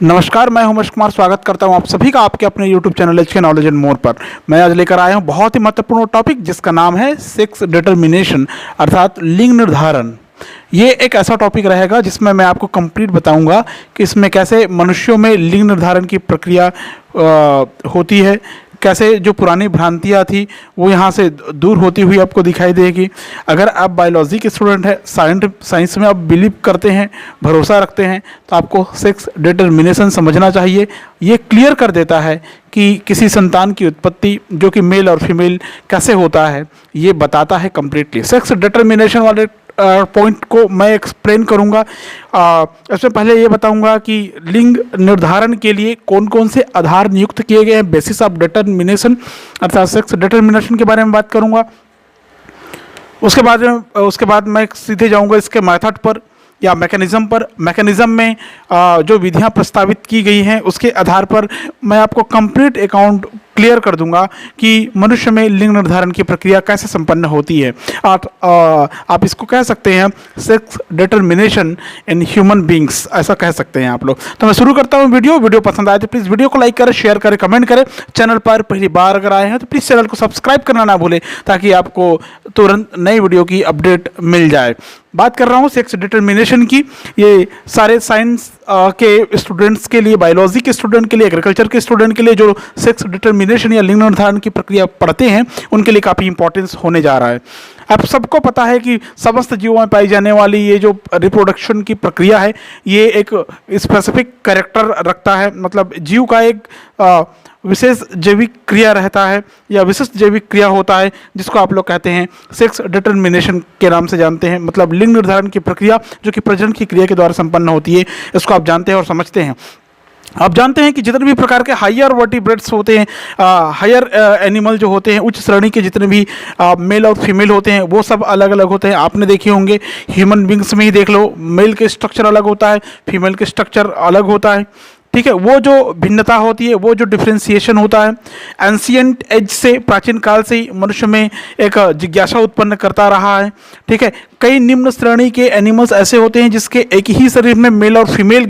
नमस्कार, मैं उमेश कुमार स्वागत करता हूं आप सभी का आपके अपने YouTube channel HK knowledge and more पर। मैं आज लेकर आया हूं बहुत ही महत्वपूर्ण टॉपिक जिसका नाम है सेक्स डिटर्मिनेशन अर्थात लिंग निर्धारण। ये एक ऐसा टॉपिक रहेगा जिसमें मैं आपको कंप्लीट बताऊंगा कि इसमें कैसे मनुष्यों में लिंग निर्धारण की प्रक्रिया होती है, कैसे जो पुरानी भ्रांतियाँ थी वो यहाँ से दूर होती हुई आपको दिखाई देगी। अगर आप बायोलॉजी के स्टूडेंट हैं, साइंस में आप बिलीव करते हैं, भरोसा रखते हैं, तो आपको सेक्स डिटर्मिनेशन समझना चाहिए। ये क्लियर कर देता है कि किसी संतान की उत्पत्ति जो कि मेल और फीमेल कैसे होता है, ये बताता है कम्प्लीटली। सेक्स डिटर्मिनेशन वाले पॉइंट को मैं एक्सप्लेन करूंगा। इससे पहले ये बताऊंगा कि लिंग निर्धारण के लिए कौन कौन से आधार नियुक्त किए गए हैं, बेसिस ऑफ डिटर्मिनेशन अर्थात सेक्स डिटर्मिनेशन के बारे में बात करूंगा। उसके बाद मैं सीधे जाऊंगा इसके मेथड पर या मैकेनिज्म पर। मैकेनिज्म में जो विधियां प्रस्तावित की गई हैं उसके आधार पर मैं आपको कंप्लीट अकाउंट क्लियर कर दूंगा कि मनुष्य में लिंग निर्धारण की प्रक्रिया कैसे संपन्न होती है। आप इसको कह सकते हैं sex determination in human beings, ऐसा कह सकते हैं आप लोग। तो मैं शुरू करता हूं। वीडियो पसंद आए तो प्लीज़ वीडियो को लाइक करें, शेयर करें, कमेंट करें। चैनल पर पहली बार अगर आए हैं तो प्लीज़ चैनल को सब्सक्राइब करना ना भूलें ताकि आपको तुरंत नई वीडियो की अपडेट मिल जाए। बात कर रहा हूँ सेक्स डिटर्मिनेशन की। ये सारे साइंस के स्टूडेंट्स के लिए, बायोलॉजी के स्टूडेंट के लिए, एग्रीकल्चर के स्टूडेंट के लिए जो सेक्स डिटर्मिनेशन या लिंग निर्धारण की प्रक्रिया पढ़ते हैं उनके लिए काफ़ी इंपॉर्टेंस होने जा रहा है। अब सबको पता है कि समस्त जीवों में पाई जाने वाली ये जो रिप्रोडक्शन की प्रक्रिया है ये एक स्पेसिफिक कैरेक्टर रखता है, मतलब जीव का एक विशेष जैविक क्रिया रहता है या विशिष्ट जैविक क्रिया होता है जिसको आप लोग कहते हैं सेक्स डिटर्मिनेशन के नाम से जानते हैं। मतलब लिंग निर्धारण की प्रक्रिया जो कि प्रजनन की क्रिया के द्वारा संपन्न होती है, इसको आप जानते हैं और समझते हैं। आप जानते हैं कि जितने भी प्रकार के हायर वर्टिब्रेट्स होते हैं, हायर एनिमल जो होते हैं, उच्च श्रेणी के जितने भी मेल और फीमेल होते हैं वो सब अलग अलग होते हैं। आपने देखे होंगे, ह्यूमन बींग्स में ही देख लो, मेल के स्ट्रक्चर अलग होता है, फीमेल के स्ट्रक्चर अलग होता है। ठीक है, वो जो भिन्नता होती है, वो जो डिफ्रेंसिएशन होता है, एंशियंट एज से, प्राचीन काल से ही मनुष्य में एक जिज्ञासा उत्पन्न करता रहा है। ठीक है, कई निम्न श्रेणी के एनिमल्स ऐसे होते हैं जिसके एक ही शरीर में मेल और फीमेल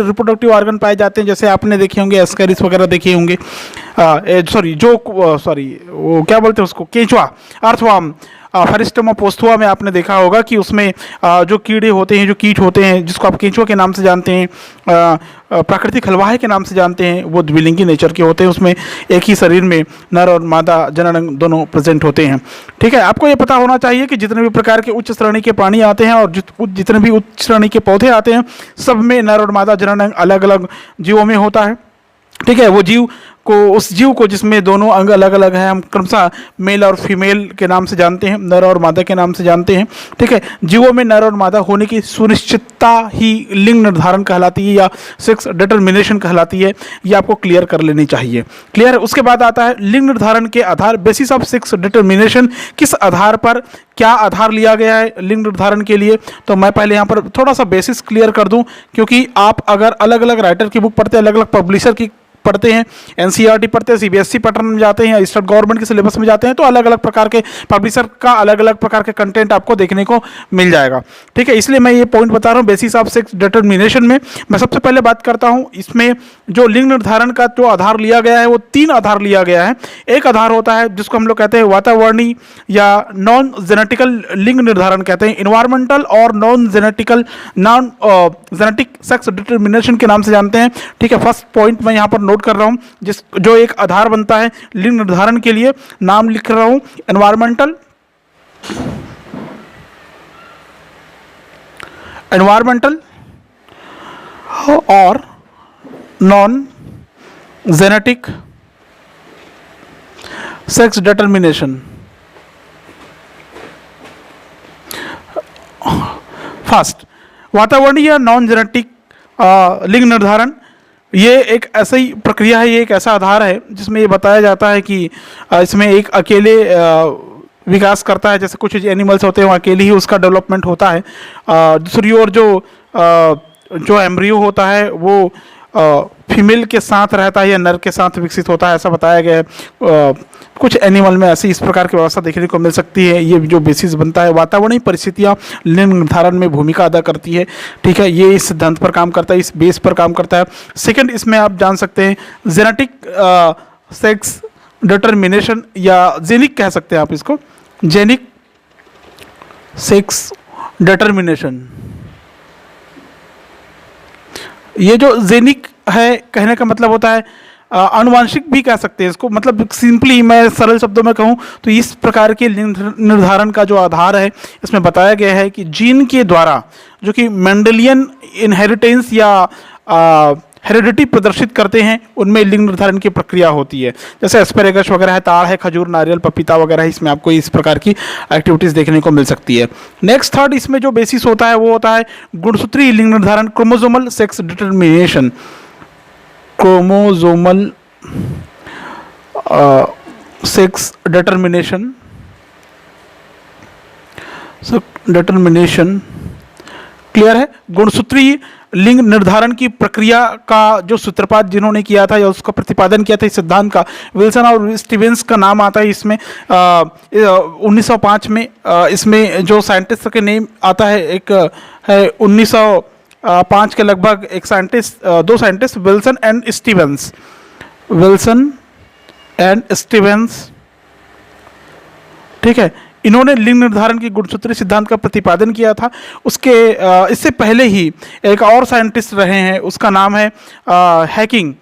रिप्रोडक्टिव ऑर्गन पाए जाते हैं। जैसे आपने देखे होंगे एस्कैरिस वगैरह देखे होंगे, वो क्या बोलते हैं उसको, केंचुआ, अर्थवर्म, फेरिस्टोमा पोस्थुआ में आपने देखा होगा कि उसमें जो कीड़े होते हैं, जो कीट होते हैं, जिसको आप केंचुआ के नाम से जानते हैं, प्राकृतिक हलवाहे के नाम से जानते हैं, वो द्विलिंगी नेचर के होते हैं। उसमें एक ही शरीर में नर और मादा जननांग दोनों प्रेजेंट होते हैं। ठीक है, आपको ये पता होना चाहिए कि जितने भी प्रकार के उच्च श्रेणी के प्राणी आते हैं और जितने भी उच्च श्रेणी के पौधे आते हैं, सब में नर और मादा जननांग अलग अलग जीवों में होता है। ठीक है, उस जीव को जिसमें दोनों अंग अलग अलग हैं, हम क्रमशः मेल और फीमेल के नाम से जानते हैं, नर और मादा के नाम से जानते हैं। ठीक है, जीवों में नर और मादा होने की सुनिश्चितता ही लिंग निर्धारण कहलाती है या सेक्स डिटर्मिनेशन कहलाती है। ये आपको क्लियर कर लेनी चाहिए। क्लियर है। उसके बाद आता है लिंग निर्धारण के आधार, बेसिस ऑफ सेक्स डिटर्मिनेशन। किस आधार पर, क्या आधार लिया गया है लिंग निर्धारण के लिए, तो मैं पहले यहाँ पर थोड़ा सा बेसिस क्लियर कर दूँ, क्योंकि आप अगर अलग अलग राइटर की बुक पढ़ते हैं, अलग अलग पब्लिशर की पढ़ते हैं, एनसीईआरटी पढ़ते हैं, सीबीएसई पैटर्न में जाते हैं, स्टेट गवर्नमेंट के सिलेबस में जाते हैं, तो अलग अलग प्रकार के पब्लिशर का अलग अलग प्रकार के कंटेंट आपको देखने को मिल जाएगा। ठीक है, इसलिए मैं ये पॉइंट बता रहा हूँ बेसिस ऑफ सेक्स डिटर्मिनेशन में। मैं सबसे पहले बात करता हूँ इसमें जो लिंग निर्धारण का जो आधार लिया गया है वो 3 आधार लिया गया है। एक आधार होता है जिसको हम लोग कहते हैं वातावरणीय या नॉन जेनेटिकल लिंग निर्धारण कहते हैं, इन्वायरमेंटल और नॉन जेनेटिक सेक्स डिटर्मिनेशन के नाम से जानते हैं। ठीक है, फर्स्ट पॉइंट मैं यहाँ पर नोट कर रहा हूं, जो एक आधार बनता है लिंग निर्धारण के लिए, नाम लिख रहा हूं, एनवायरमेंटल और non genetic sex determination. First, वातावरणीय या नॉन जेनेटिक लिंग निर्धारण, ये एक ऐसी प्रक्रिया है, ये एक ऐसा आधार है जिसमें ये बताया जाता है कि इसमें एक अकेले विकास करता है। जैसे कुछ एनिमल्स होते हैं वो अकेले ही उसका डेवलपमेंट होता है। दूसरी ओर जो एम्ब्रियो होता है वो फीमेल के साथ रहता है या नर के साथ विकसित होता है, ऐसा बताया गया है। कुछ एनिमल में ऐसी इस प्रकार की व्यवस्था देखने को मिल सकती है। ये जो बेसिस बनता है, वातावरणीय परिस्थितियाँ लिंग निर्धारण में भूमिका अदा करती है। ठीक है, ये इस सिद्धांत पर काम करता है, इस बेस पर काम करता है। सेकंड, इसमें आप जान सकते हैं जेनेटिक सेक्स डिटर्मिनेशन, या जेनिक कह सकते हैं आप इसको, जेनिक सेक्स डिटर्मिनेशन। ये जो जेनिक है, कहने का मतलब होता है आनुवांशिक भी कह सकते हैं इसको, मतलब सिंपली मैं सरल शब्दों में कहूँ तो इस प्रकार के लिंग निर्धारण का जो आधार है, इसमें बताया गया है कि जीन के द्वारा जो कि मेंडेलियन इनहेरिटेंस या हेरिडिटी प्रदर्शित करते हैं, उनमें लिंग निर्धारण की प्रक्रिया होती है। जैसे एस्पेरेगस वगैरह है, ताड़ है, खजूर, नारियल, पपीता वगैरह है, इसमें आपको इस प्रकार की एक्टिविटीज़ देखने को मिल सकती है। नेक्स्ट थर्ड, इसमें जो बेसिस होता है वो होता है गुणसूत्रीय लिंग निर्धारण, chromosomal sex determination. Chromosomal sex determination, clear है। गुणसूत्रीय लिंग निर्धारण की प्रक्रिया का जो सूत्रपात जिन्होंने किया था या उसका प्रतिपादन किया था इस सिद्धांत का, विल्सन और स्टीवेंस का नाम आता है इसमें। 1905 में इसमें जो साइंटिस्ट के नेम आता है, एक है 1905 के लगभग एक साइंटिस्ट, दो scientist, Wilson and Stevens, Wilson and Stevens. ठीक है, इन्होंने लिंग निर्धारण की गुणसूत्री सिद्धांत का प्रतिपादन किया था। उसके इससे पहले ही एक और साइंटिस्ट रहे हैं, उसका नाम है हैकिंग।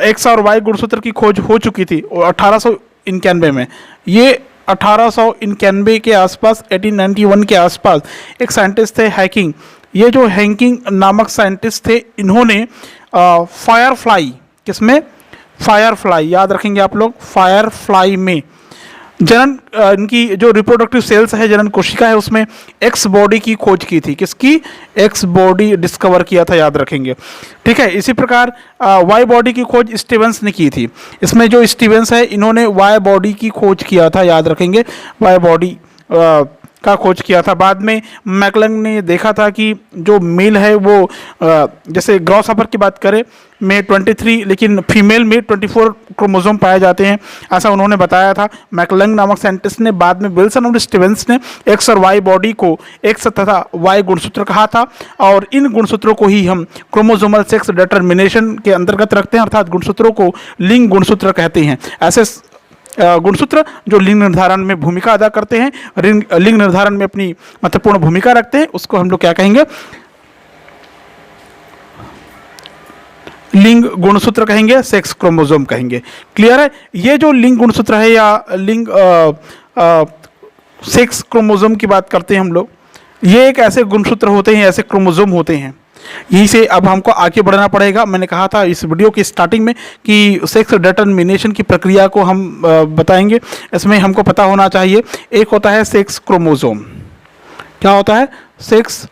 एक्स और वाई गुणसूत्र की खोज हो चुकी थी 1891 में। ये 1891 के आसपास, 1891 के आसपास एक साइंटिस्ट थे हैकिंग। ये जो हैकिंग नामक साइंटिस्ट थे, इन्होंने फायरफ्लाई, किसमें? फायरफ्लाई, याद रखेंगे आप लोग, फायरफ्लाई में जनन, इनकी जो रिप्रोडक्टिव सेल्स है, जनन कोशिका है, उसमें एक्स बॉडी की खोज की थी। किसकी? एक्स बॉडी डिस्कवर किया था, याद रखेंगे। ठीक है, इसी प्रकार वाई बॉडी की खोज स्टीवेंस ने की थी। इसमें जो स्टीवेंस है, इन्होंने वाई बॉडी की खोज किया था, याद रखेंगे, वाई बॉडी का खोज किया था। बाद में मैकलंग ने देखा था कि जो मेल है वो जैसे ग्रॉसहॉपर की बात करें में 23, लेकिन फीमेल में 24 क्रोमोसोम पाए जाते हैं, ऐसा उन्होंने बताया था मैकलंग नामक साइंटिस्ट ने। बाद में विल्सन और स्टीवेंस ने एक्स और वाई बॉडी को एक्स तथा वाई गुणसूत्र कहा था, और इन गुणसूत्रों को ही हम क्रोमोसोमल सेक्स डिटर्मिनेशन के अंतर्गत रखते हैं, अर्थात गुणसूत्रों को लिंग गुणसूत्र कहते हैं। ऐसे गुणसूत्र जो लिंग निर्धारण में भूमिका अदा करते हैं, लिंग निर्धारण में अपनी महत्वपूर्ण भूमिका रखते हैं, उसको हम लोग क्या कहेंगे? लिंग गुणसूत्र कहेंगे, सेक्स क्रोमोसोम कहेंगे। क्लियर है? ये जो लिंग गुणसूत्र है या लिंग सेक्स क्रोमोसोम की बात करते हैं हम लोग, ये एक ऐसे गुणसूत्र होते हैं, ऐसे क्रोमोसोम होते हैं। यहीं से अब हमको आगे बढ़ना पड़ेगा। मैंने कहा था इस वीडियो की स्टार्टिंग में कि सेक्स डिटर्मिनेशन की प्रक्रिया को हम बताएंगे। इसमें हमको पता होना चाहिए, एक होता है सेक्स क्रोमोसोम। क्या होता है? Sex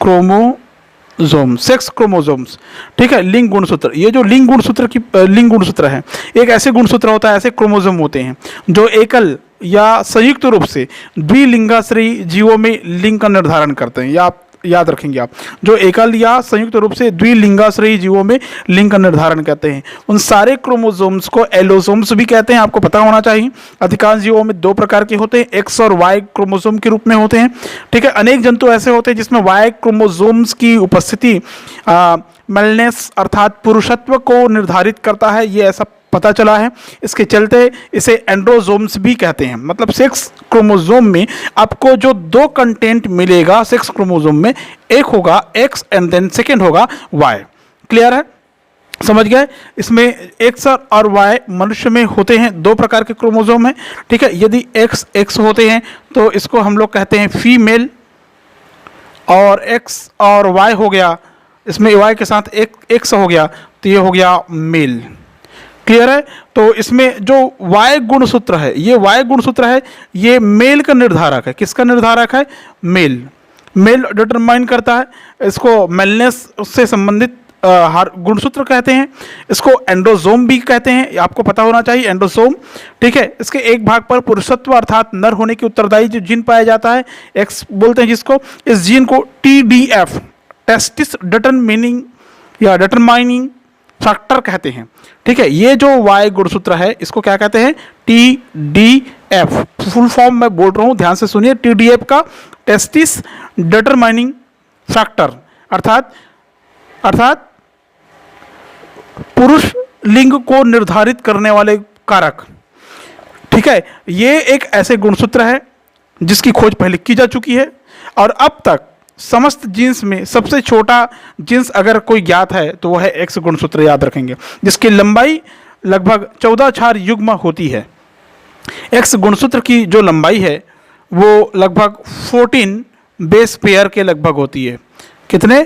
chromosome, sex chromosomes. ठीक है, लिंग गुणसूत्र। ये जो लिंग गुणसूत्र है, एक ऐसे गुणसूत्र होता है, ऐसे क्रोमोसोम होते हैं जो एकल या संयुक्त रूप से द्विलिंगाश्रयी जीवों में लिंग का निर्धारण करते हैं। या आप याद रखेंगे, आप जो एकल या संयुक्त रूप से द्विलिंगाश्रयी जीवों में लिंग का निर्धारण करते हैं, उन सारे क्रोमोसोम्स को एलोसोम्स भी कहते हैं। आपको पता होना चाहिए। अधिकांश जीवों में दो प्रकार के होते हैं, एक्स और वाई क्रोमोसोम के रूप में होते हैं। ठीक है, अनेक जंतु ऐसे होते हैं जिसमें वाई क्रोमोसोम्स की उपस्थिति मेलनेस अर्थात पुरुषत्व को निर्धारित करता है, ये ऐसा पता चला है। इसके चलते इसे एंड्रोसोम्स भी कहते हैं। मतलब सेक्स क्रोमोसोम में आपको जो दो कंटेंट मिलेगा सेक्स क्रोमोसोम में, एक होगा एक्स एंड देन सेकेंड होगा वाई। क्लियर है? समझ गए? इसमें एक्स और वाई मनुष्य में होते हैं, दो प्रकार के क्रोमोसोम हैं। ठीक है, यदि एक्स होते हैं तो इसको हम लोग कहते हैं फीमेल, और एक्स और वाई हो गया, इसमें वाई के साथ एक एक्स हो गया तो ये हो गया मेल। क्लियर है? तो इसमें जो वाई गुणसूत्र है, ये वाई गुणसूत्र है, ये मेल का निर्धारक है। किसका निर्धारक है? मेल डिटरमाइन करता है। इसको मेलनेस से संबंधित गुणसूत्र कहते हैं। इसको एंडोसोम भी कहते हैं, आपको पता होना चाहिए एंडोसोम। ठीक है, इसके एक भाग पर पुरुषत्व अर्थात नर होने की उत्तरदायी जो जीन पाया जाता है, एक्स बोलते हैं जिसको, इस जीन को TDF टेस्टिस डिटरमिनिंग या डिटरमाइनिंग फैक्टर कहते हैं। ठीक है, ये जो वाई गुणसूत्र है इसको क्या कहते हैं? TDF। फुल फॉर्म मैं बोल रहा हूं, ध्यान से सुनिए। TDF का टेस्टिस डिटरमाइनिंग फैक्टर, अर्थात पुरुष लिंग को निर्धारित करने वाले कारक। ठीक है, ये एक ऐसे गुणसूत्र है जिसकी खोज पहले की जा चुकी है और अब तक समस्त जीन्स में सबसे छोटा जीन्स अगर कोई ज्ञात है तो वह है एक्स गुणसूत्र, याद रखेंगे, जिसकी लंबाई लगभग 14 क्षार युग्म होती है। एक्स गुणसूत्र की जो लंबाई है वो लगभग 14 बेस पेयर के लगभग होती है। कितने?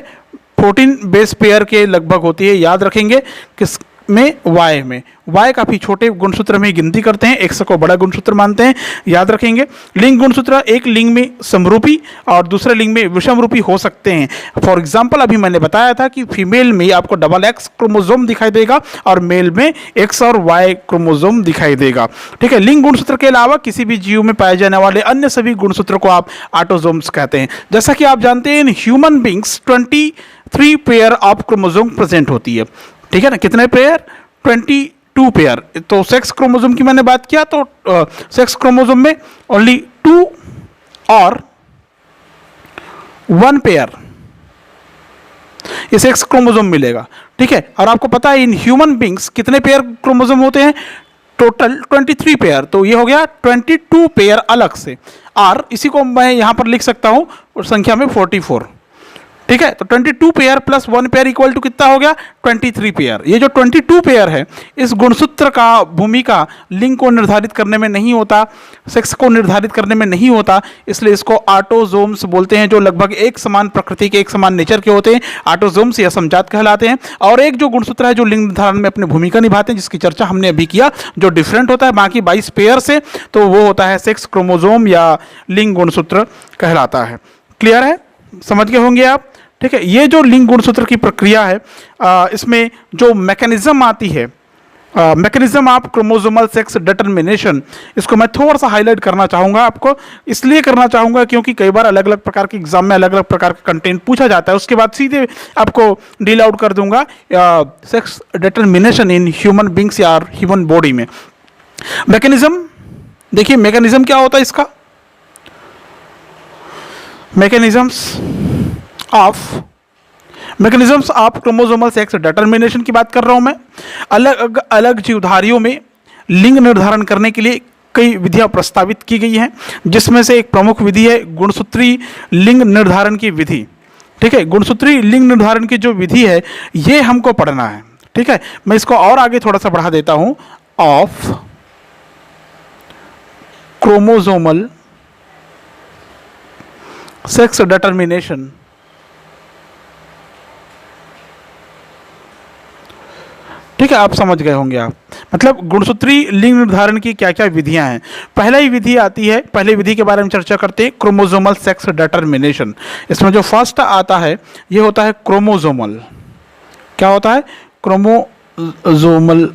14 बेस पेयर के लगभग होती है, याद रखेंगे। किस में? वाई में। वाई काफी छोटे गुणसूत्र में गिनती करते हैं, एक्स को बड़ा गुणसूत्र मानते हैं, याद रखेंगे। लिंग गुणसूत्र एक लिंग में समरूपी और दूसरे लिंग में विषमरूपी हो सकते हैं। फॉर एग्जांपल अभी मैंने बताया था कि फीमेल में आपको डबल एक्स क्रोमोसोम दिखाई देगा और मेल में एक्स और वाई क्रोमोसोम दिखाई देगा। ठीक है, लिंग गुणसूत्र के अलावा किसी भी जीव में पाए जाने वाले अन्य सभी गुणसूत्र को आप ऑटोसोम्स कहते हैं। जैसा कि आप जानते हैं, in human beings 23 pair of chromosome present होती है। ठीक है ना, कितने पेयर? 22 पेयर। तो सेक्स क्रोमोसोम की मैंने बात किया तो सेक्स क्रोमोसोम में ओनली 2 और 1 पेयर ये सेक्स क्रोमोसोम मिलेगा। ठीक है, और आपको पता है इन ह्यूमन बींग्स कितने पेयर क्रोमोसोम होते हैं? Total 23 pair. तो ये हो गया 22 पेयर अलग से, और इसी को मैं यहां पर लिख सकता हूं और संख्या में 44। ठीक है, तो 22 pair plus 1 pair equal to कितना हो गया? 23 पेयर। ये जो 22 पेयर है, इस गुणसूत्र का भूमिका लिंग को निर्धारित करने में नहीं होता, सेक्स को निर्धारित करने में नहीं होता, इसलिए इसको ऑटोसोम्स बोलते हैं, जो लगभग एक समान प्रकृति के, एक समान नेचर के होते हैं। ऑटोसोम्स या समजात कहलाते हैं। और एक जो गुणसूत्र है जो लिंग निर्धारण में अपनी भूमिका निभाते हैं, जिसकी चर्चा हमने अभी किया, जो डिफरेंट होता है बाकी 22 पेयर से, तो वो होता है सेक्स क्रोमोसोम या लिंग गुणसूत्र कहलाता है। क्लियर है? समझ गए होंगे आप। ठीक है, ये जो लिंग गुणसूत्र की प्रक्रिया है, इसमें जो मैकेनिज्म आती है, mechanism of chromosomal sex determination, इसको मैं थोड़ा सा हाईलाइट करना चाहूँगा आपको। इसलिए करना चाहूँगा क्योंकि कई बार अलग अलग प्रकार के एग्जाम में अलग अलग प्रकार का कंटेंट पूछा जाता है। उसके बाद सीधे आपको डील आउट कर दूंगा sex determination in human beings या ह्यूमन बॉडी में। मैकेनिज्म देखिए, मैकेनिज्म क्या होता है इसका? Mechanisms of chromosomal sex determination की बात कर रहा हूं मैं। अलग अलग जीवधारियों में लिंग निर्धारण करने के लिए कई विधियां प्रस्तावित की गई हैं, जिसमें से एक प्रमुख विधि है गुणसूत्री लिंग निर्धारण की विधि। ठीक है, गुणसूत्री लिंग निर्धारण की जो विधि है ये हमको पढ़ना है। ठीक है, मैं इसको और आगे थोड़ा सा बढ़ा देता हूं। Of chromosomal sex determination. ठीक है, आप समझ गए होंगे आप। मतलब गुणसूत्री लिंग निर्धारण की क्या क्या विधियां हैं। पहला ही विधि आती है, पहले विधि के बारे में चर्चा करते हैं, क्रोमोसोमल सेक्स डिटरमिनेशन। इसमें जो फर्स्ट आता है ये होता है क्रोमोसोमल। क्या होता है? Chromosomal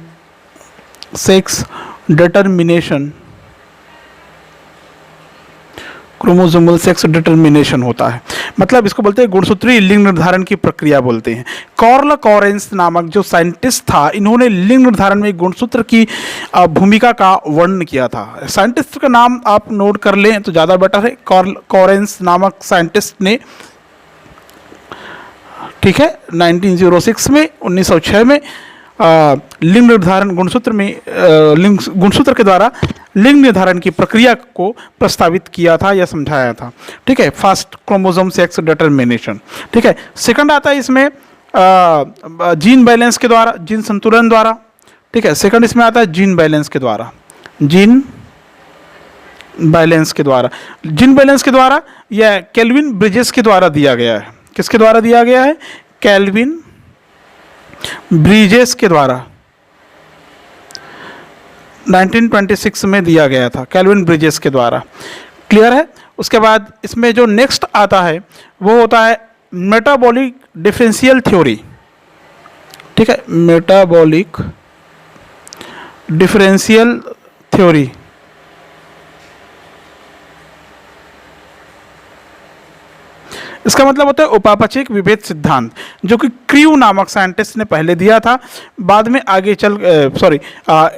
sex determination. Chromosomal sex determination होता है, मतलब इसको बोलते हैं गुणसूत्री लिंग निर्धारण की प्रक्रिया बोलते हैं। कार्ल कॉरेंस नामक जो साइंटिस्ट था, इन्होंने लिंग निर्धारण में गुणसूत्र की भूमिका का वर्णन किया था। साइंटिस्ट का नाम आप नोट कर लें तो ज़्यादा बेटर है। कार्ल कॉरेंस नामक साइंटिस्ट ने, ठीक है, 1906 में 1906 में लिंग निर्धारण गुणसूत्र में गुणसूत्र के द्वारा लिंग निर्धारण की प्रक्रिया को प्रस्तावित किया था या समझाया था। ठीक है, फर्स्ट क्रोमोसोम सेक्स डिटरमिनेशन। ठीक है, सेकंड आता है इसमें जीन बैलेंस के द्वारा, जीन संतुलन द्वारा। ठीक है, सेकंड इसमें आता है जीन बैलेंस के द्वारा, जीन बैलेंस के द्वारा। जीन बैलेंस के द्वारा यह केल्विन ब्रिजेस के द्वारा दिया गया है। किसके द्वारा दिया गया है? केल्विन ब्रिजेस के द्वारा 1926 में दिया गया था, केल्विन ब्रिजेस के द्वारा। क्लियर है? उसके बाद इसमें जो नेक्स्ट आता है वो होता है मेटाबॉलिक डिफरेंशियल थ्योरी। ठीक है, मेटाबॉलिक डिफरेंशियल थ्योरी। इसका मतलब होता है उपापचयिक विभेद सिद्धांत, जो कि क्रू नामक साइंटिस्ट ने पहले दिया था। बाद में आगे चल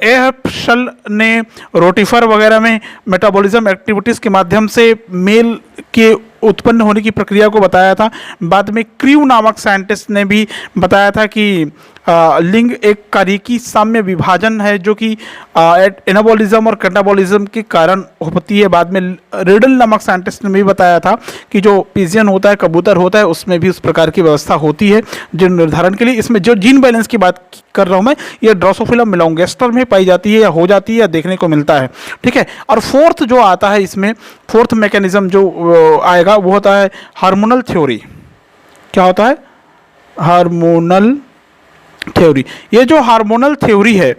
एहर्शल ने रोटिफर वगैरह में मेटाबॉलिज्म एक्टिविटीज के माध्यम से मेल के उत्पन्न होने की प्रक्रिया को बताया था। बाद में क्रू नामक साइंटिस्ट ने भी बताया था कि लिंग एक कार्यकी साम्य विभाजन है जो कि एनाबॉलिज्म और कैटाबॉलिज्म के कारण होती है। बाद में रिडल नामक साइंटिस्ट ने भी बताया था कि जो पिजियन होता है, कबूतर होता है, उसमें भी उस प्रकार की व्यवस्था होती है जीन निर्धारण के लिए। इसमें जो जीन बैलेंस की बात कर रहा हूँ मैं, ये ड्रोसोफिला मेलॉन्गेस्टर में पाई जाती है या हो जाती है या देखने को मिलता है, ठीक है। और फोर्थ जो आता है इसमें, फोर्थ मैकेनिज्म जो आएगा वो होता है हार्मोनल थ्योरी। क्या होता है? Hormonal theory. ये जो हार्मोनल थ्योरी है,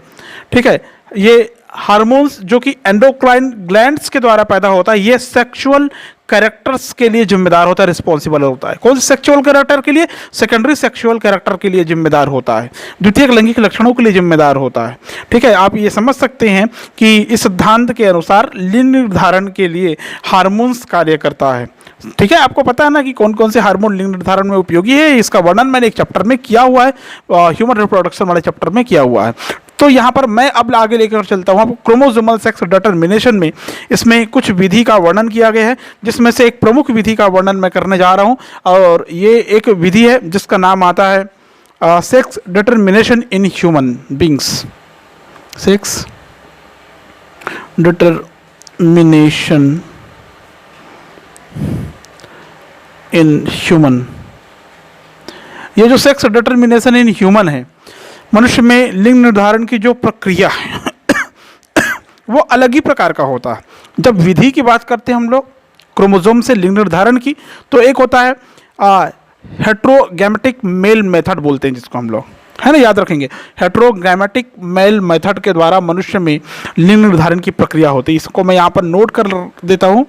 ठीक है, ये हार्मोन्स जो कि एंडोक्राइन ग्लैंड्स के द्वारा पैदा होता है, ये सेक्सुअल कैरेक्टर्स के लिए जिम्मेदार होता है, रिस्पॉन्सिबल होता है। कौन से सेक्सुअल कैरेक्टर के लिए? सेकेंडरी सेक्सुअल कैरेक्टर के लिए जिम्मेदार होता है, द्वितीयक लैंगिक लक्षणों के लिए जिम्मेदार होता है, ठीक है। आप ये समझ सकते हैं कि इस सिद्धांत के अनुसार लिंग निर्धारण के लिए हार्मोन्स कार्य करता है, ठीक है। आपको पता है ना कि कौन कौन से हार्मोन लिंग निर्धारण में उपयोगी है, इसका वर्णन मैंने एक चैप्टर में किया हुआ है, ह्यूमन रिप्रोडक्शन वाले चैप्टर में किया हुआ है। तो यहाँ पर मैं अब आगे लेकर चलता हूँ। क्रोमोसोमल सेक्स डिटरमिनेशन में इसमें कुछ विधि का वर्णन किया गया है, जिसमें से एक प्रमुख विधि का वर्णन मैं करने जा रहा हूँ, और ये एक विधि है जिसका नाम आता है sex determination in human beings. Sex determination in human. ये जो सेक्स डिटरमिनेशन इन ह्यूमन है, मनुष्य में लिंग निर्धारण की जो प्रक्रिया है वो अलग ही प्रकार का होता है। जब विधि की बात करते हैं हम लोग क्रोमोसोम से लिंग निर्धारण की, तो एक होता है हेट्रोगैमेटिक मेल मेथड बोलते हैं जिसको हम लोग, है ना, याद रखेंगे। हेट्रोगैमेटिक मेल मेथड के द्वारा मनुष्य में लिंग निर्धारण की प्रक्रिया होती है। इसको मैं यहाँ पर नोट कर देता हूँ,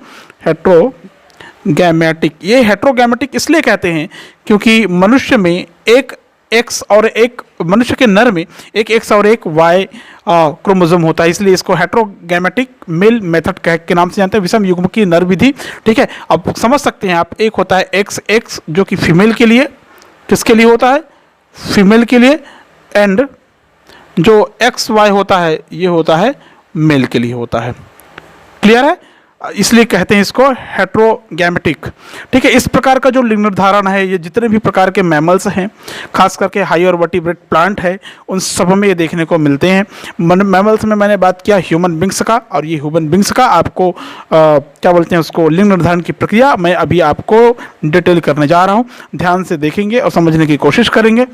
हेट्रोगैमेटिक। ये हेट्रोगैमेटिक इसलिए कहते हैं क्योंकि मनुष्य में एक एक्स और एक, मनुष्य के नर में एक एक्स और एक वाई क्रोमोसोम होता है, इसलिए इसको हेट्रोगैमेटिक मेल मेथड के नाम से जानते हैं, विषम युग्म की नर विधि, ठीक है। अब समझ सकते हैं आप, एक होता है एक्स एक्स जो कि फीमेल के लिए, किसके लिए होता है? फीमेल के लिए, एंड जो एक्स वाई होता है ये होता है मेल के लिए होता है। क्लियर है? इसलिए कहते हैं इसको हेट्रोगैमेटिक, ठीक है। इस प्रकार का जो लिंग निर्धारण है, ये जितने भी प्रकार के मैमल्स हैं, खास करके हाई वर्टिब्रेट प्लांट है, उन सब में ये देखने को मिलते हैं। मैमल्स में मैंने बात किया ह्यूमन बींग्स का, और ये ह्यूमन बींग्स का आपको क्या बोलते हैं उसको, लिंग निर्धारण की प्रक्रिया मैं अभी आपको डिटेल करने जा रहा हूँ। ध्यान से देखेंगे और समझने की कोशिश करेंगे,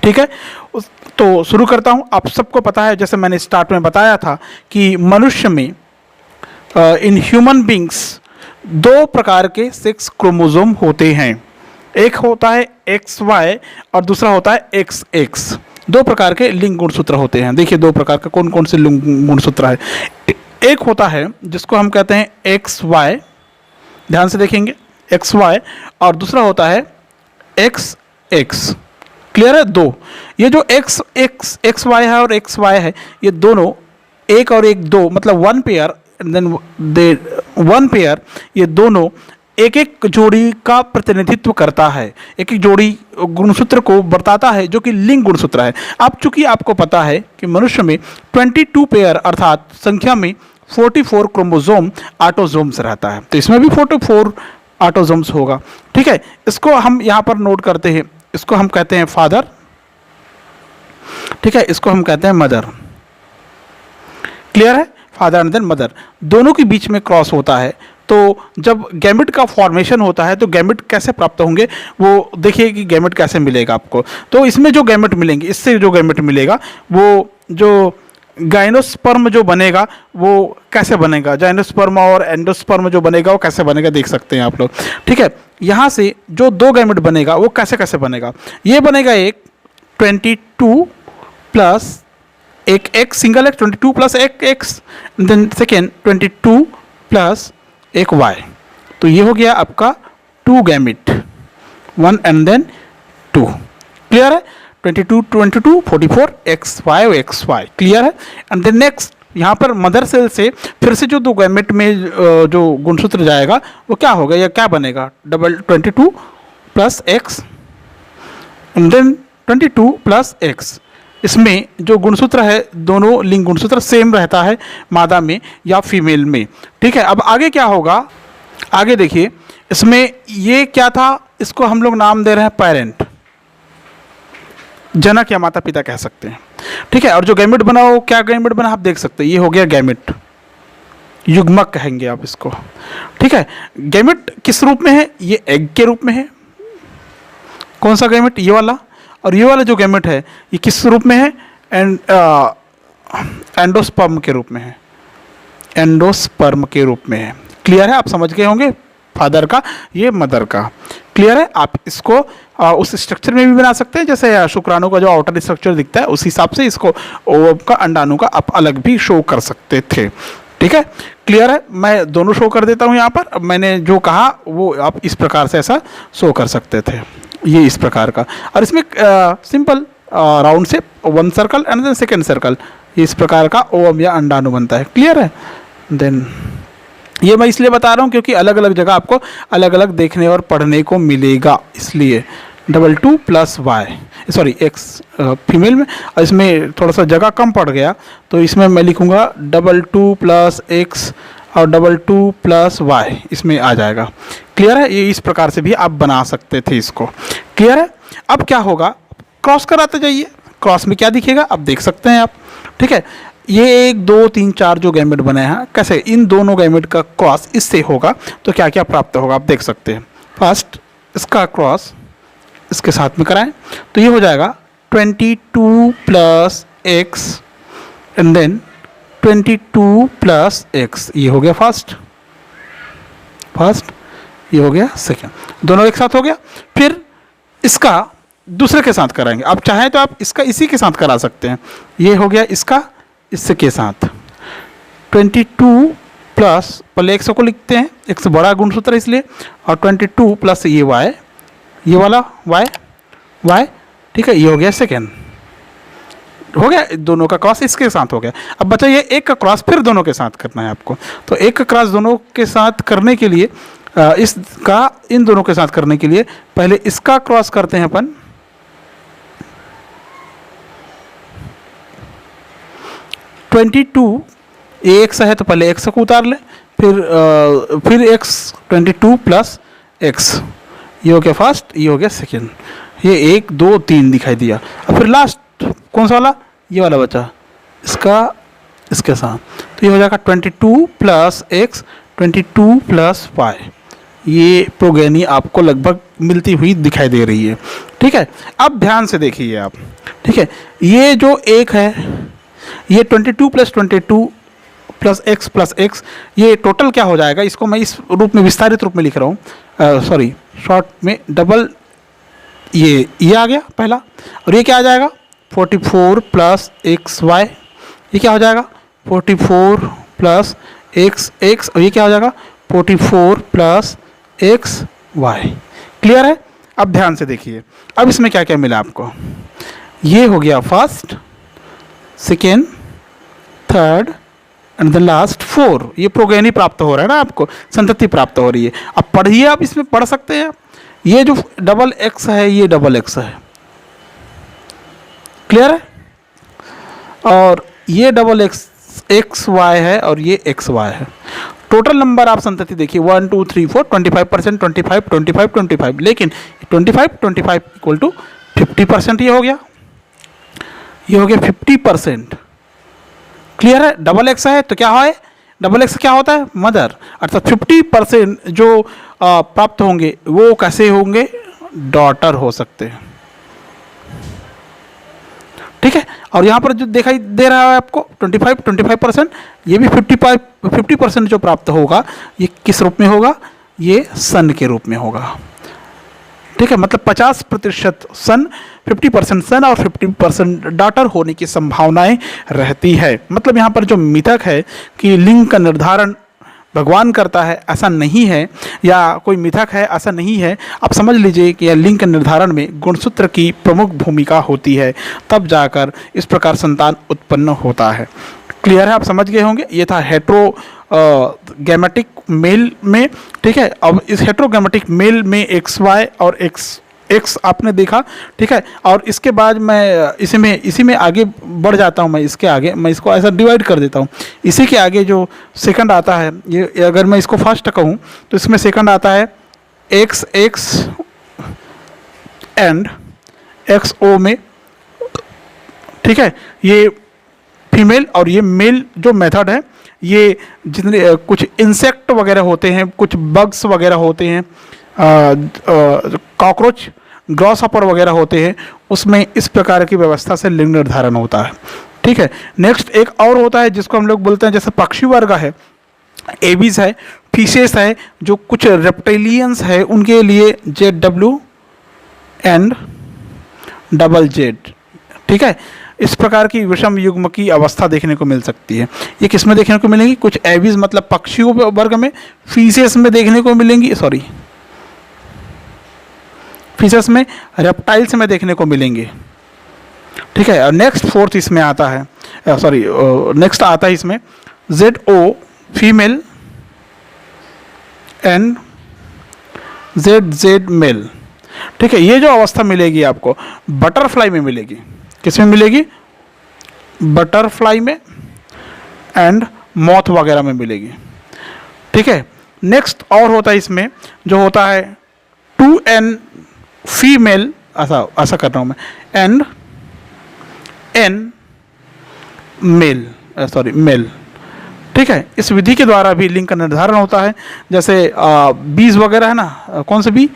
ठीक है। तो शुरू करता हूँ। आप सबको पता है, जैसे मैंने स्टार्ट में बताया था, कि मनुष्य में इन ह्यूमन बींग्स दो प्रकार के सेक्स क्रोमोसोम होते हैं। एक होता है एक्स वाई और दूसरा होता है एक्स एक्स। दो प्रकार के लिंग गुणसूत्र होते हैं। देखिए दो प्रकार का कौन कौन से लिंग गुणसूत्र है। एक होता है जिसको हम कहते हैं एक्स वाई, ध्यान से देखेंगे, एक्स वाई, और दूसरा होता है एक्स एक्स। क्लियर है? दो, ये जो एक्स एक्स एक्स वाई है और एक्स वाई है, ये दोनों एक और एक दो, मतलब one pair, then one pair, ये दोनों एक एक जोड़ी का प्रतिनिधित्व करता है, एक एक जोड़ी गुणसूत्र को बताता है जो कि लिंग गुणसूत्र है। अब चूंकि आपको पता है कि मनुष्य में 22 पेयर अर्थात संख्या में 44 क्रोमोसोम ऑटोसोम्स रहता है, तो इसमें भी 44 ऑटोसोम्स होगा, ठीक है। इसको हम यहाँ पर नोट करते हैं, इसको हम कहते हैं फादर, ठीक है, इसको हम कहते हैं मदर। क्लियर है? फादर एंड देन मदर, दोनों के बीच में क्रॉस होता है। तो जब गैमेट का फॉर्मेशन होता है तो गैमेट कैसे प्राप्त होंगे, वो देखिए कि गैमेट कैसे मिलेगा आपको। तो इसमें जो गैमेट मिलेंगे, इससे जो गैमेट मिलेगा, वो जो गाइनोस्पर्म जो बनेगा वो कैसे बनेगा, जाइनोस्पर्म और एंडोस्पर्म जो बनेगा वो कैसे बनेगा, देख सकते हैं आप लोग, ठीक है। यहाँ से जो दो गैमेट बनेगा वो कैसे कैसे बनेगा, ये बनेगा एक 22 प्लस एक एक्स सिंगल एक्स, 22 प्लस एक एक्स, देन सेकेंड 22 प्लस एक वाई, तो ये हो गया आपका 2 गैमेट, 1 एंड देन 2। क्लियर है? 22 22 44 X Y X Y. Clear है? एंड देन नेक्स्ट यहाँ पर मदर सेल से फिर से जो दो गैमेट में जो गुणसूत्र जाएगा वो क्या होगा या क्या बनेगा, 22 plus X and then 22 plus X. इसमें जो गुणसूत्र है दोनों लिंग गुणसूत्र सेम रहता है मादा में या फीमेल में। ठीक है, अब आगे क्या होगा, आगे देखिए इसमें ये क्या था, इसको हम लोग नाम दे रहे हैं पेरेंट, जनक या माता पिता कह सकते हैं। ठीक है, और जो गैमेट बना वो क्या गैमेट बना आप देख सकते हैं, ये हो गया गैमेट, युग्मक कहेंगे आप इसको। ठीक है, गैमेट किस रूप में है, ये एग के रूप में है। कौन सा गैमेट, ये वाला, और ये वाला जो गैमेट है ये किस रूप में है, एंडोस्पर्म के रूप में है, एंडोस्पर्म के रूप में है। क्लियर है, आप समझ गए होंगे, फादर का ये मदर का। क्लियर है, आप इसको उस स्ट्रक्चर में भी बना सकते हैं जैसे शुक्राणु का जो आउटर स्ट्रक्चर दिखता है उस हिसाब से इसको ओवम का अंडाणु का आप अलग भी शो कर सकते थे। ठीक है, क्लियर है, मैं दोनों शो कर देता हूँ यहाँ पर। अब मैंने जो कहा वो आप इस प्रकार से ऐसा शो कर सकते थे, ये इस प्रकार का। और इसमें सिंपल राउंड से one circle and then second circle, इस प्रकार का ओवम या अंडाणु बनता है। क्लियर है, देन ये मैं इसलिए बता रहा हूँ क्योंकि अलग अलग जगह आपको अलग अलग देखने और पढ़ने को मिलेगा, इसलिए 22 plus Y, sorry X female में, और इसमें थोड़ा सा जगह कम पड़ गया तो इसमें मैं लिखूँगा 22 प्लस एक्स और 22 प्लस वाई इसमें आ जाएगा। क्लियर है, ये इस प्रकार से भी आप बना सकते थे इसको। क्लियर है, अब क्या होगा, क्रॉस कराते जाइए, क्रॉस में क्या दिखेगा आप देख सकते हैं आप। ठीक है, ये 1 2 3 4 जो गैमेट बने हैं, कैसे इन दोनों गैमेट का क्रॉस इससे होगा तो क्या क्या प्राप्त होगा आप देख सकते हैं। फर्स्ट इसका क्रॉस इसके साथ में कराएं तो ये हो जाएगा 22 plus X and then 22 plus X, ये हो गया फर्स्ट, ये हो गया सेकेंड, दोनों एक साथ हो गया। फिर इसका दूसरे के साथ कराएंगे, आप चाहें तो आप इसका इसी के साथ करा सकते हैं। ये हो गया इसका इससे के साथ 22 प्लस, पहले एक्स को लिखते हैं, एक्स बड़ा गुणसूत्र इसलिए, और 22 प्लस ये वाई, ये वाला वाई। ठीक है, ये हो गया सेकेंड, हो गया दोनों का क्रॉस इसके साथ हो गया। अब बचा ये एक का क्रॉस फिर दोनों के साथ करना है आपको, तो एक का क्रॉस दोनों के साथ करने के लिए इसका इन दोनों के साथ करने के लिए पहले इसका क्रॉस करते हैं अपन, ये एक्स है तो पहले एक्स को उतार लें, फिर एक्स 22 प्लस एक्स, ये हो गया फर्स्ट, ये हो गया सेकेंड, ये 1 2 3 दिखाई दिया। और फिर लास्ट कौन सा वाला, ये वाला बचा इसका इसके साथ, तो ये हो जाएगा 22 प्लस एक्स 22 प्लस वाई। ये प्रोगेनी आपको लगभग मिलती हुई दिखाई दे रही है। ठीक है, अब ध्यान से देखिए आप। ठीक है, ये जो एक है ये 22 प्लस 22 प्लस एक्स, ये टोटल क्या हो जाएगा, इसको मैं इस रूप में विस्तारित रूप में लिख रहा हूँ, सॉरी शॉर्ट में डबल, ये आ गया पहला, और ये क्या आ जाएगा 44 प्लस एक्स वाई, ये क्या हो जाएगा 44 प्लस एक्स, और ये क्या हो जाएगा 44 प्लस एक्स वाई। क्लियर है, अब ध्यान से देखिए, अब इसमें क्या क्या मिला आपको, ये हो गया first, second, third and the last 4, ये प्रोगेनी प्राप्त हो रहा है ना आपको, संतति प्राप्त हो रही है। अब पढ़िए, आप इसमें पढ़ सकते हैं, ये जो डबल एक्स है ये डबल एक्स है, क्लियर है, और ये डबल एक्स वाई है और ये एक्स वाई है। टोटल नंबर आप संतति देखिए 1 2 3 4 25%, 25 25 25, लेकिन 25 इक्वल टू 50%, ये हो गया 50%। क्लियर है, डबल एक्स है तो क्या है, डबल एक्स क्या होता है मदर, अर्थात 50% जो प्राप्त होंगे वो कैसे होंगे, डॉटर हो सकते हैं। ठीक है, और यहाँ पर जो दिखाई दे रहा है आपको 25%, ये भी 50% जो प्राप्त होगा ये किस रूप में होगा, ये सन के रूप में होगा। ठीक है, मतलब 50% सन, 50% सन और 50% डॉटर होने की संभावनाएं रहती है। मतलब यहाँ पर जो मिथक है कि लिंग का निर्धारण भगवान करता है, ऐसा नहीं है, या कोई मिथक है ऐसा नहीं है। आप समझ लीजिए कि यह लिंग के निर्धारण में गुणसूत्र की प्रमुख भूमिका होती है, तब जाकर इस प्रकार संतान उत्पन्न होता है। क्लियर है, आप समझ गए होंगे। ये था हेट्रोगैमेटिक मेल में, ठीक है। अब इस हेट्रोगैमेटिक मेल में XY और X आपने देखा, ठीक है। और इसके बाद मैं इसी में आगे बढ़ जाता हूँ। मैं इसके आगे मैं इसको ऐसा डिवाइड कर देता हूँ। इसी के आगे जो सेकंड आता है, ये अगर मैं इसको फर्स्ट कहूँ तो इसमें सेकंड आता है XX एंड XO में, ठीक है। ये फीमेल और ये मेल जो मेथड है, ये जितने कुछ इंसेक्ट वगैरह होते हैं, कुछ बग्स वगैरह होते हैं, कॉकरोच, ग्रॉसहॉपर वगैरह होते हैं, उसमें इस प्रकार की व्यवस्था से लिंग निर्धारण होता है, ठीक है। नेक्स्ट एक और होता है जिसको हम लोग बोलते हैं, जैसे पक्षी वर्ग है, एबीज है, फिशेस है, जो कुछ रेप्टाइलियंस है, उनके लिए ZW एंड ZZ, ठीक है। इस प्रकार की विषम युग्म की अवस्था देखने को मिल सकती है। ये किस में देखने को मिलेंगी? कुछ एबीज मतलब पक्षियों वर्ग में, फिशेस में देखने को मिलेंगी, फिशेस में, रेप्टाइल्स में देखने को मिलेंगे, ठीक है। और नेक्स्ट फोर्थ इसमें आता है, नेक्स्ट आता है इसमें ZO female and ZZ male, ठीक है। ये जो अवस्था मिलेगी आपको बटरफ्लाई में मिलेगी। किस में मिलेगी? बटरफ्लाई में एंड मॉथ वगैरह में मिलेगी, ठीक है। नेक्स्ट और होता है इसमें जो होता है 2N फीमेल, ऐसा कर रहा हूँ मैं, एंड N मेल, मेल, ठीक है। इस विधि के द्वारा भी लिंग का निर्धारण होता है। जैसे बीज वगैरह है ना, कौन से बी?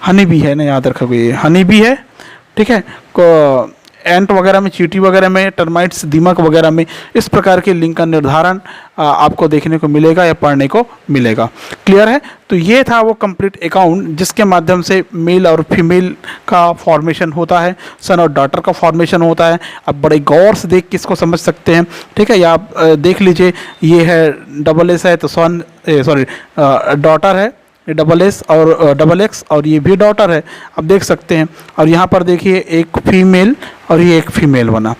हनी बी है ना, याद रखोगे, हनी बी है, ठीक है। एंट वगैरह में, चींटी वगैरह में, टर्माइट्स, दीमक वगैरह में इस प्रकार के लिंग का निर्धारण आपको देखने को मिलेगा या पढ़ने को मिलेगा। क्लियर है? तो ये था वो कंप्लीट अकाउंट जिसके माध्यम से मेल और फीमेल का फॉर्मेशन होता है, सन और डॉटर का फॉर्मेशन होता है। आप बड़े गौर से देख के इसको समझ सकते हैं, ठीक है। या आप देख लीजिए, ये है SS है तो सन, डॉटर है, SS और XX, और ये भी डॉटर है, आप देख सकते हैं। और यहाँ पर देखिए एक फीमेल और ये एक फीमेल बना,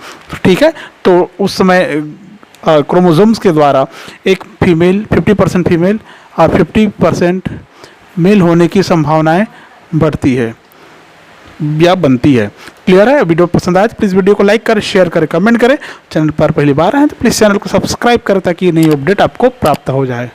ठीक है। तो उस समय क्रोमोसोम्स के द्वारा एक फीमेल 50% फीमेल और 50% मेल होने की संभावनाएं बढ़ती है या बनती है। क्लियर है? वीडियो पसंद आए तो प्लीज़ वीडियो को लाइक करें, शेयर करें, कमेंट करें। चैनल पर पहली बार आए तो प्लीज़ चैनल को सब्सक्राइब करें ताकि नई अपडेट आपको प्राप्त हो जाए।